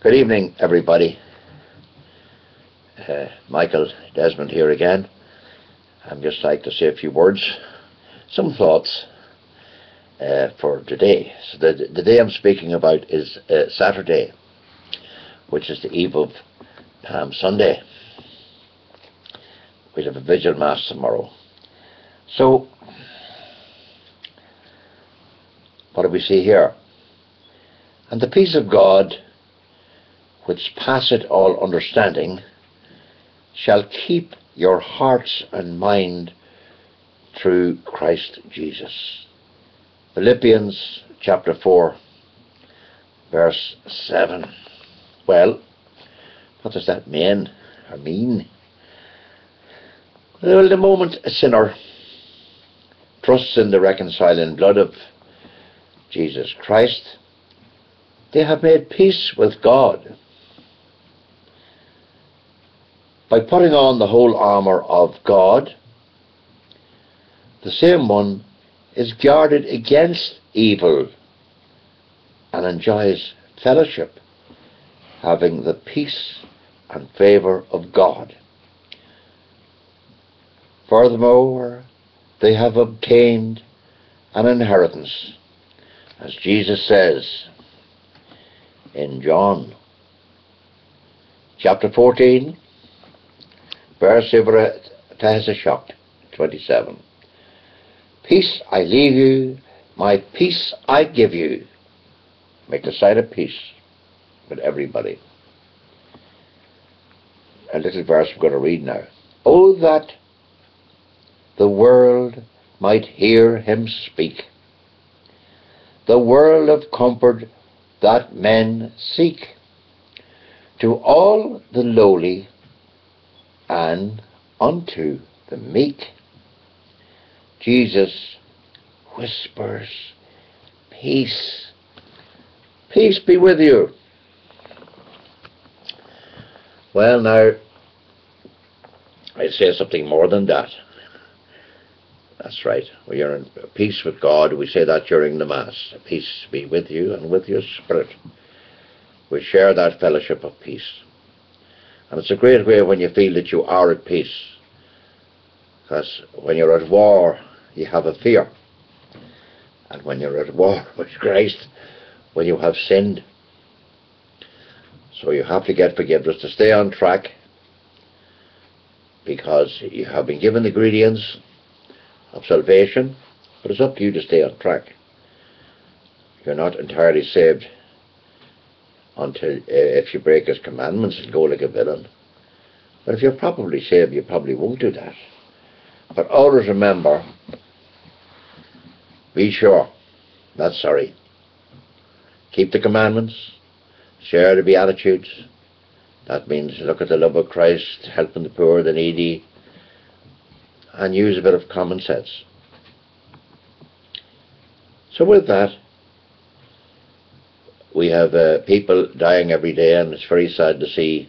Good evening, everybody. Michael Desmond here again. I'd just like to say a few words, some thoughts for today. So the day I'm speaking about is Saturday, which is the eve of Palm Sunday. We'll have a vigil mass tomorrow. So, what do we see here? And the peace of God, which passeth all understanding, shall keep your hearts and mind through Christ Jesus. Philippians chapter 4, verse 7. Well, what does that mean? Well, the moment a sinner trusts in the reconciling blood of Jesus Christ, they have made peace with God. By putting on the whole armour of God, the same one is guarded against evil and enjoys fellowship, having the peace and favour of God. Furthermore, they have obtained an inheritance, as Jesus says in John chapter 14, verse 27. Peace I leave you, my peace I give you. Make the sign of peace with everybody. A little verse we're going to read now. Oh, that the world might hear him speak, the world of comfort that men seek, to all the lowly and unto the meek. Jesus whispers, peace, peace be with you. Well, now, I'd say something more than that. That's right. We are in peace with God. We say that during the Mass. Peace be with you and with your spirit. We share that fellowship of peace. And it's a great way when you feel that you are at peace. Because when you're at war, you have a fear. And when you're at war with Christ, when you have sinned. So you have to get forgiveness to stay on track, because you have been given the ingredients of salvation, but it's up to you to stay on track. You're not entirely saved until if you break his commandments and go like a villain. But if you're properly saved, you probably won't do that. But always remember, be sure, not sorry. Keep the commandments, share the Beatitudes. That means look at the love of Christ, helping the poor, the needy, and use a bit of common sense. So with that, we have people dying every day, and it's very sad to see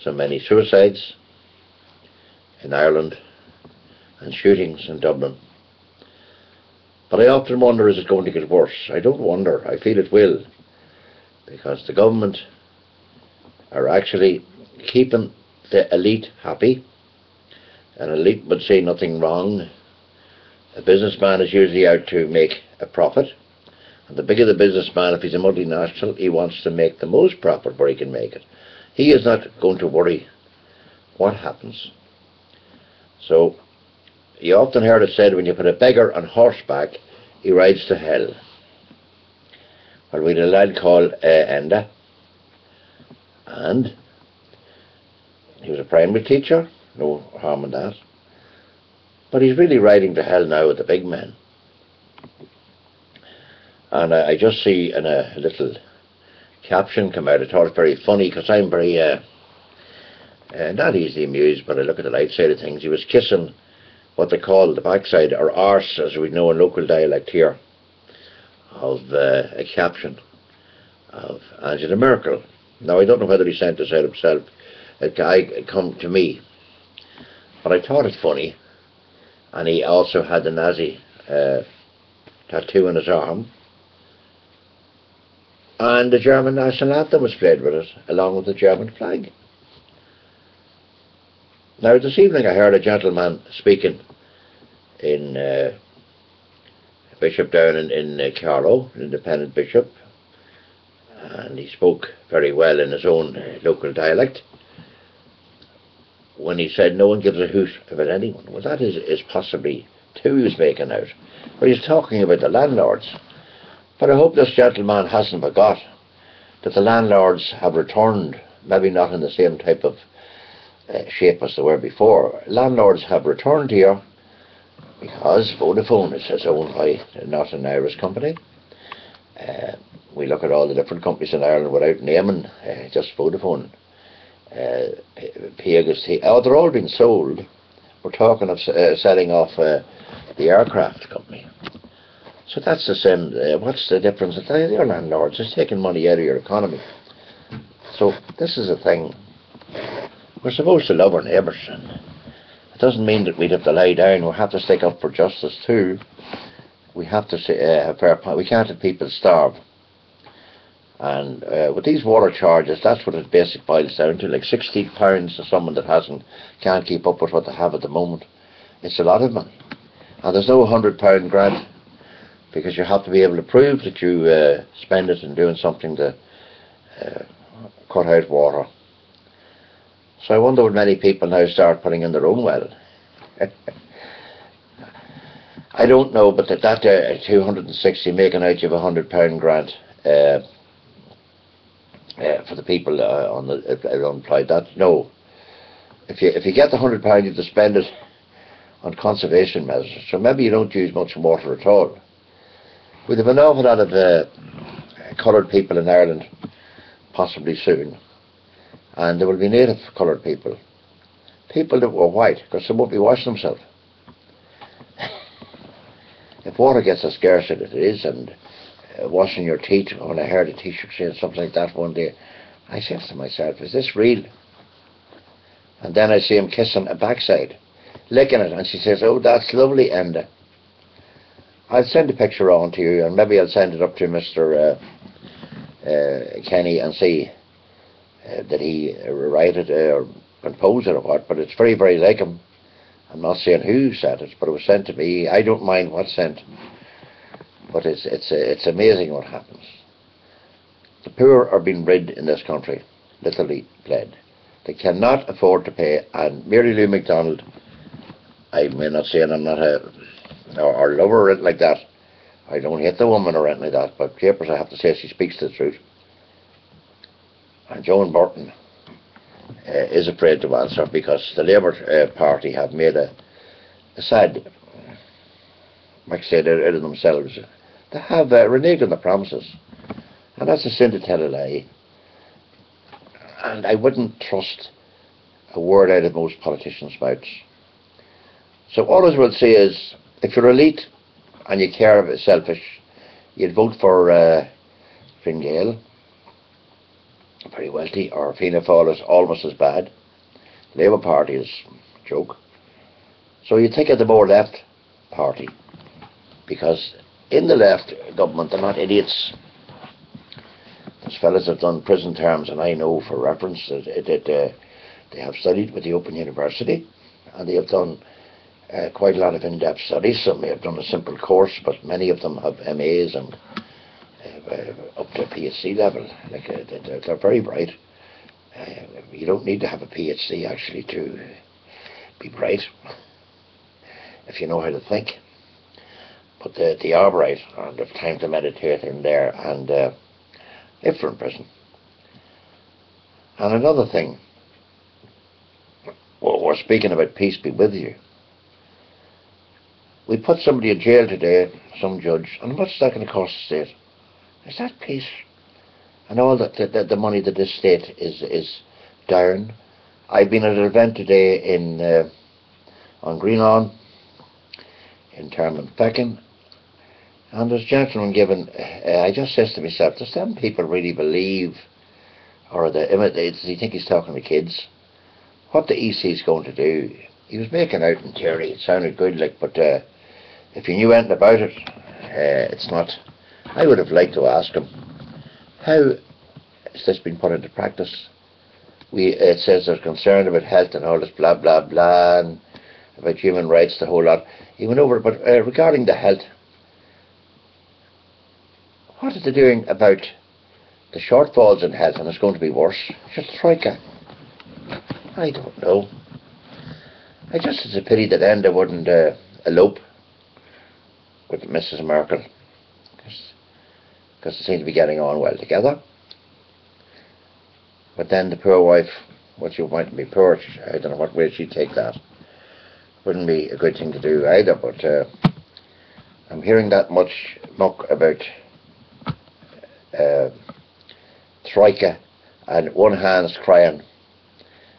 so many suicides in Ireland and shootings in Dublin. But I often wonder, is it going to get worse? I don't wonder, I feel it will, because the government are actually keeping the elite happy. An elite would say nothing wrong. A businessman is usually out to make a profit. And the bigger the businessman, if he's a multinational, he wants to make the most profit where he can make it. He is not going to worry what happens. So, you often heard it said, when you put a beggar on horseback, he rides to hell. Well, we had a lad called Enda, and he was a primary teacher. No harm in that. But he's really riding to hell now with the big men. And I just see in a little caption come out, I thought it was very funny, because I'm very, not easily amused, but I look at the light side of things. He was kissing what they call the backside, or arse, as we know in local dialect here, of a caption of Angela Merkel. Now, I don't know whether he sent this out himself. A guy come to me. But I thought it funny, and he also had the Nazi tattoo on his arm, and the German national anthem was played with it, along with the German flag. Now this evening I heard a gentleman speaking in a bishop down in Carlow, an independent bishop, and he spoke very well in his own local dialect when he said no one gives a hoot about anyone. Well, that is possibly two he was making out, but he's talking about the landlords. But I hope this gentleman hasn't forgot that the landlords have returned, maybe not in the same type of shape as they were before. Landlords have returned here because Vodafone is owned by not an Irish company. We look at all the different companies in Ireland without naming just Vodafone. They're all been sold. We're talking of selling off the aircraft company. So that's the same. What's the difference? They're landlords. It's taking money out of your economy. So this is a thing. We're supposed to love our neighbours. It doesn't mean that we'd have to lie down. We have to stick up for justice too. We have to have fair. We can't have people starve. And with these water charges, that's what it basically boils down to. Like £60 to someone that can't keep up with what they have at the moment. It's a lot of money. And there's no £100 grant, because you have to be able to prove that you spend it in doing something to cut out water. So I wonder would many people now start putting in their own well. I don't know, but that 260 making out you have £100 grant for the people on the unemployed. That no. If you get the £100, you have to spend it on conservation measures. So maybe you don't use much water at all. We'd have an awful lot of coloured people in Ireland, possibly soon, and there will be native coloured people that were white, because they won't be washing themselves. If water gets as scarce as it is, and washing your teeth, when I heard a teacher saying something like that one day, I said to myself, is this real? And then I see him kissing a backside, licking it, and she says, oh, that's lovely, Enda. I'll send a picture on to you, and maybe I'll send it up to Mr. Kenny and see that he write it or compose it or what, but it's very, very like him. I'm not saying who said it, but it was sent to me. I don't mind what's sent, but it's amazing what happens. The poor are being rid in this country, literally bled. They cannot afford to pay, and Mary Lou MacDonald, I may not say, and I'm not or love her or anything like that. I don't hate the woman or anything like that, but papers, I have to say, she speaks the truth. And Joan Burton is afraid to answer, because the Labour Party have made a sad, like I said, out of themselves. They have reneged on the promises, and that's a sin to tell a lie. And I wouldn't trust a word out of most politicians' mouths. So all I will say is, if you're elite and you care about selfish, you'd vote for Fine Gael, very wealthy, or Fianna Fáil is almost as bad. The Labour Party is a joke. So you take of the more left party, because in the left government they're not idiots. Those fellas have done prison terms, and I know for reference that they have studied with the Open University, and they have done quite a lot of in-depth studies. Some may have done a simple course, but many of them have MAs and up to PhD level. Like they're very bright. You don't need to have a PhD actually to be bright, if you know how to think. But they are bright, and they've time to meditate in there, and if they're in prison. And another thing, well, we're speaking about peace be with you. We put somebody in jail today, some judge, and what's that going to cost the state? Is that peace? And all the money that this state is down. I've been at an event today on Greenlawn, in Termonfeckin, and there's a gentleman given, I just says to myself, does them people really believe, or does he think he's talking to kids? What the EC is going to do? He was making out in theory, it sounded good, like, but if you knew anything about it, it's not. I would have liked to ask him How has this been put into practice? It says they're concerned about health and all this blah blah blah, and about human rights, the whole lot. He went over, but regarding the health, what are they doing about the shortfalls in health, and it's going to be worse? Just Troika. I don't know. I just, it's a pity that Enda wouldn't elope with Mrs. Merkel, because they seem to be getting on well together. But then the poor wife, what you might be poor, I don't know what way she'd take that. Wouldn't be a good thing to do either, but I'm hearing that much muck about Troika, and one hand's crying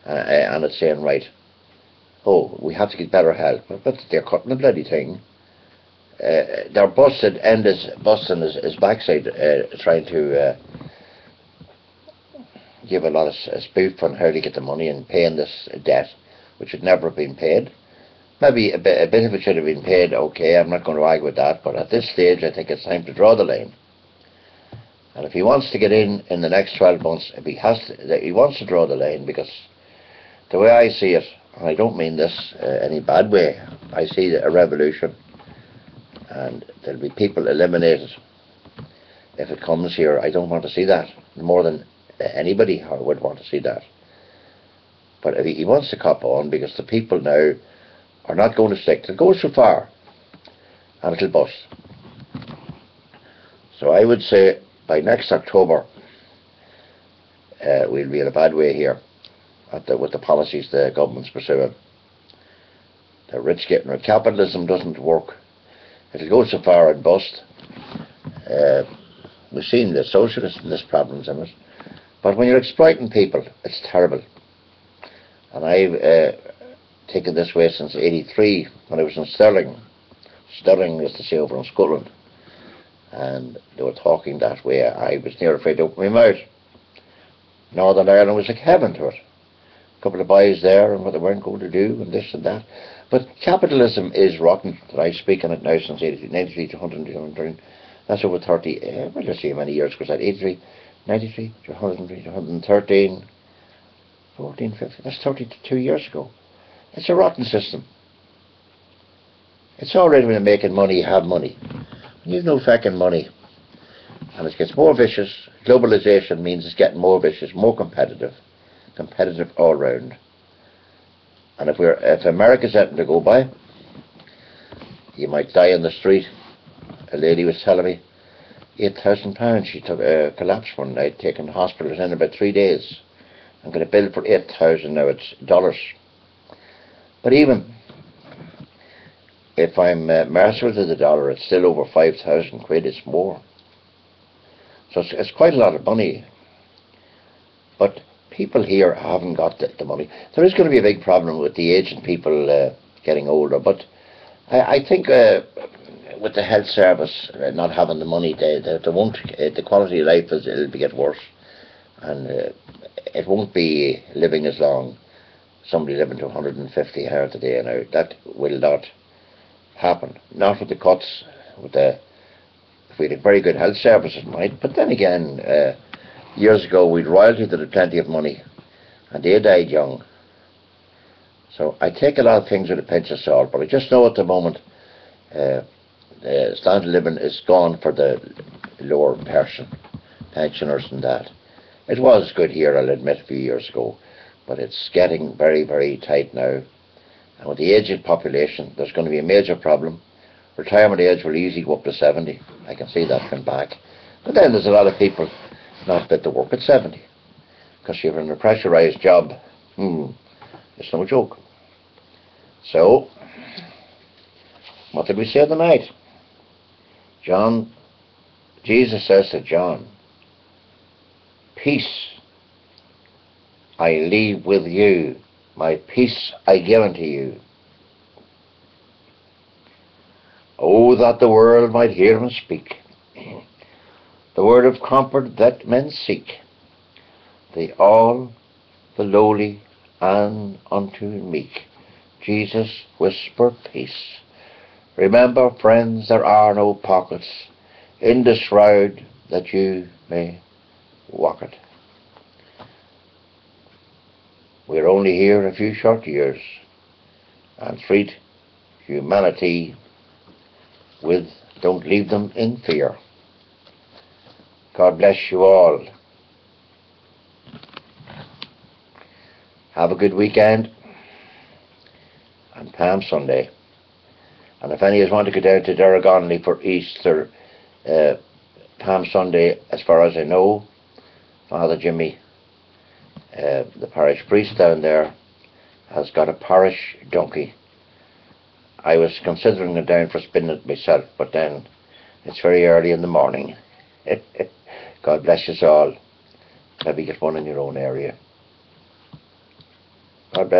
and it's saying, right, oh, we have to get better health, but they're cutting the bloody thing. They're busted, Enda's busting his backside, trying to give a lot of spoof on how to get the money and paying this debt, which should never have been paid. Maybe a bit of it should have been paid, okay, I'm not going to argue with that, but at this stage I think it's time to draw the line. And if he wants to get in the next 12 months, if he wants to draw the line, because the way I see it, and I don't mean this any bad way, I see a revolution, and there'll be people eliminated if it comes here. I don't want to see that, more than anybody would want to see that. But if he wants to cop on, because the people now are not going to stick, they'll go so far, and it'll bust. So I would say by next October, we'll be in a bad way here with the policies the government's pursuing. The rich getting rich. Capitalism doesn't work. It'll go so far and bust. We've seen the socialists and there's problems in it. But when you're exploiting people, it's terrible. And I've taken this way since '83, when I was in Stirling. Stirling is to say over in Scotland. And they were talking that way. I was near afraid to open my mouth. Northern Ireland was like heaven to it. A couple of boys there and what they weren't going to do and this and that. But capitalism is rotten. I speak on it now since 93 to 100. That's over 30. Well, let's see how many years was that. 83, 93 to 100, 113, 14, 15. That's 32 years ago. It's a rotten system. It's all right when you're making money, you have money. You've no fucking money. And it gets more vicious. Globalization means it's getting more vicious, more competitive all round. And if America's anything to go by, you might die in the street. A lady was telling me, £8,000 she took a collapse one night, taken to hospital in about 3 days. I'm going to bill for 8,000 now, it's dollars. But even if I'm merciful to the dollar, it's still over 5,000 quid, it's more. So it's quite a lot of money. But people here haven't got the money. There is going to be a big problem with the aging people getting older, but I think with the health service not having the money, they won't, the quality of life it'll get worse. And it won't be living as long. Somebody living to 150 hours a day now, that will not happen. Not with the cuts, if we had very good health services, might. But then again, years ago we'd royalty that had plenty of money, and they died young. So I take a lot of things with a pinch of salt, but I just know at the moment standard of living is gone for the lower pensioners and that. It was good here, I'll admit, a few years ago, but it's getting very, very tight now. And with the aging population, there's going to be a major problem. Retirement age will easily go up to 70. I can see that coming back. But then there's a lot of people not fit to work at 70. Because you're in a pressurised job. It's no joke. So, what did we say tonight? Jesus says to John, peace I leave with you, my peace I give unto you. Oh, that the world might hear him speak, the word of comfort that men seek, they all, the lowly and unto meek. Jesus whisper peace. Remember, friends, there are no pockets in the shroud that you may walk it. We're only here a few short years, and treat humanity with, don't leave them in fear. God bless you all. Have a good weekend and Palm Sunday. And if any of you want to go down to Derragonley for Easter, Palm Sunday, as far as I know, Father Jimmy, the parish priest down there, has got a parish donkey. I was considering going down for spinning it myself, but then it's very early in the morning. God bless us all. Maybe get one in your own area. God bless.